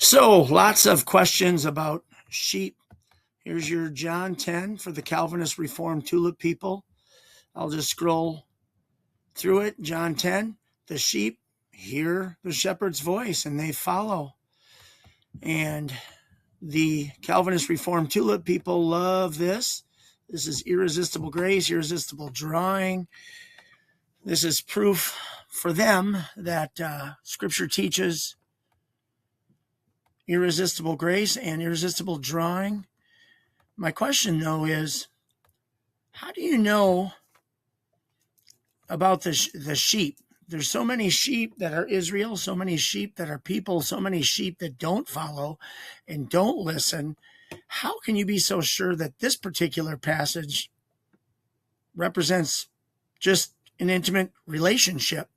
So, lots of questions about sheep. Here's your John 10 for the Calvinist Reformed Tulip people. I'll just scroll through it. John 10, the sheep hear the shepherd's voice and they follow. And the Calvinist Reformed Tulip people love this. This is irresistible grace, irresistible drawing. This is proof for them that Scripture teaches irresistible grace and irresistible drawing. My question, though, is how do you know about the sheep? There's so many sheep that are Israel, so many sheep that are people, so many sheep that don't follow and don't listen. How can you be so sure that this particular passage represents just an intimate relationship?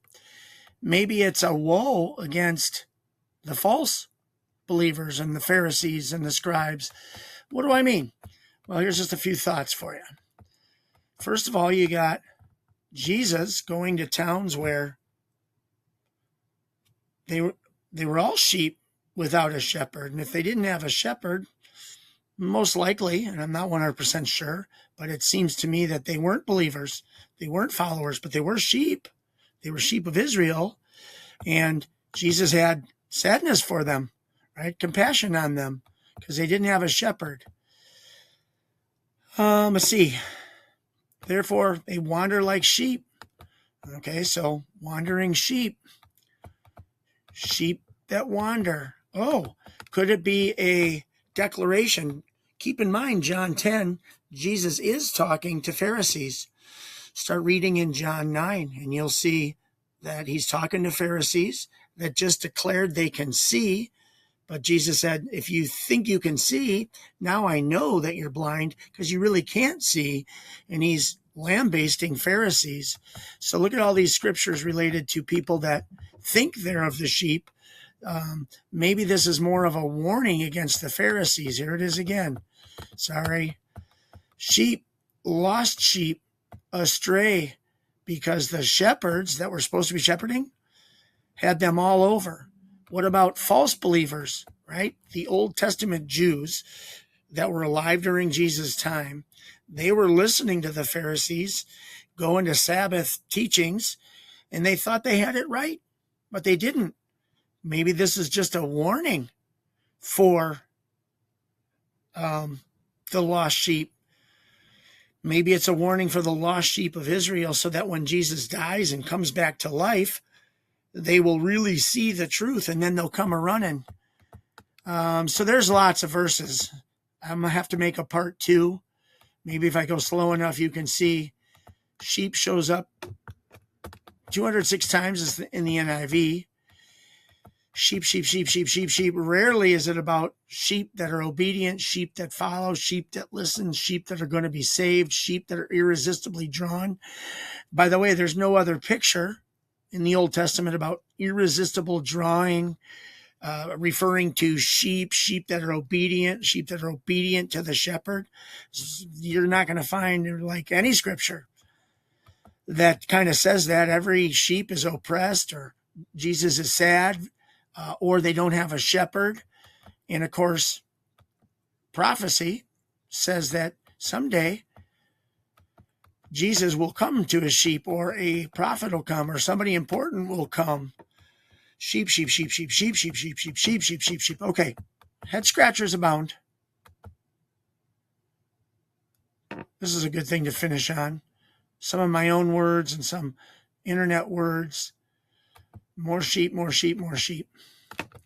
Maybe it's a woe against the false believers and the Pharisees and the scribes. What do I mean? Well, here's just a few thoughts for you. First of all, you got Jesus going to towns where they were all sheep without a shepherd. And if they didn't have a shepherd, most likely, and I'm not 100% sure, but it seems to me that they weren't believers. They weren't followers, but they were sheep. They were sheep of Israel. And Jesus had sadness for them, right? Compassion on them because they didn't have a shepherd. Let's see. Therefore, they wander like sheep. Okay, so wandering sheep. Sheep that wander. Oh, could it be a declaration? Keep in mind, John 10, Jesus is talking to Pharisees. Start reading in John 9, and you'll see that he's talking to Pharisees that just declared they can see. But Jesus said, if you think you can see, now I know that you're blind because you really can't see. And he's lambasting Pharisees. So look at all these scriptures related to people that think they're of the sheep. Maybe this is more of a warning against the Pharisees. Here it is again. Sorry. Sheep, lost sheep, astray, because the shepherds that were supposed to be shepherding had them all over. What about false believers, right? The Old Testament Jews that were alive during Jesus' time, they were listening to the Pharisees, going to Sabbath teachings, and they thought they had it right, but they didn't. Maybe this is just a warning for the lost sheep. Maybe it's a warning for the lost sheep of Israel so that when Jesus dies and comes back to life, they will really see the truth and then they'll come a-running. So there's lots of verses. I'm going to have to make a part 2. Maybe if I go slow enough, you can see sheep shows up 206 times in the NIV. Sheep, sheep, sheep, sheep, sheep, sheep. Rarely is it about sheep that are obedient, sheep that follow, sheep that listen, sheep that are going to be saved, sheep that are irresistibly drawn. By the way, there's no other picture in the Old Testament about irresistible drawing, referring to sheep that are obedient to the shepherd. You're not going to find like any scripture that kind of says that every sheep is oppressed or Jesus is sad or they don't have a shepherd. And of course, prophecy says that someday Jesus will come to his sheep, or a prophet will come, or somebody important will come. Sheep, sheep, sheep, sheep, sheep, sheep, sheep, sheep, sheep, sheep, sheep, sheep. Okay, head scratchers abound. This is a good thing to finish on. Some of my own words and some internet words. More sheep, more sheep, more sheep.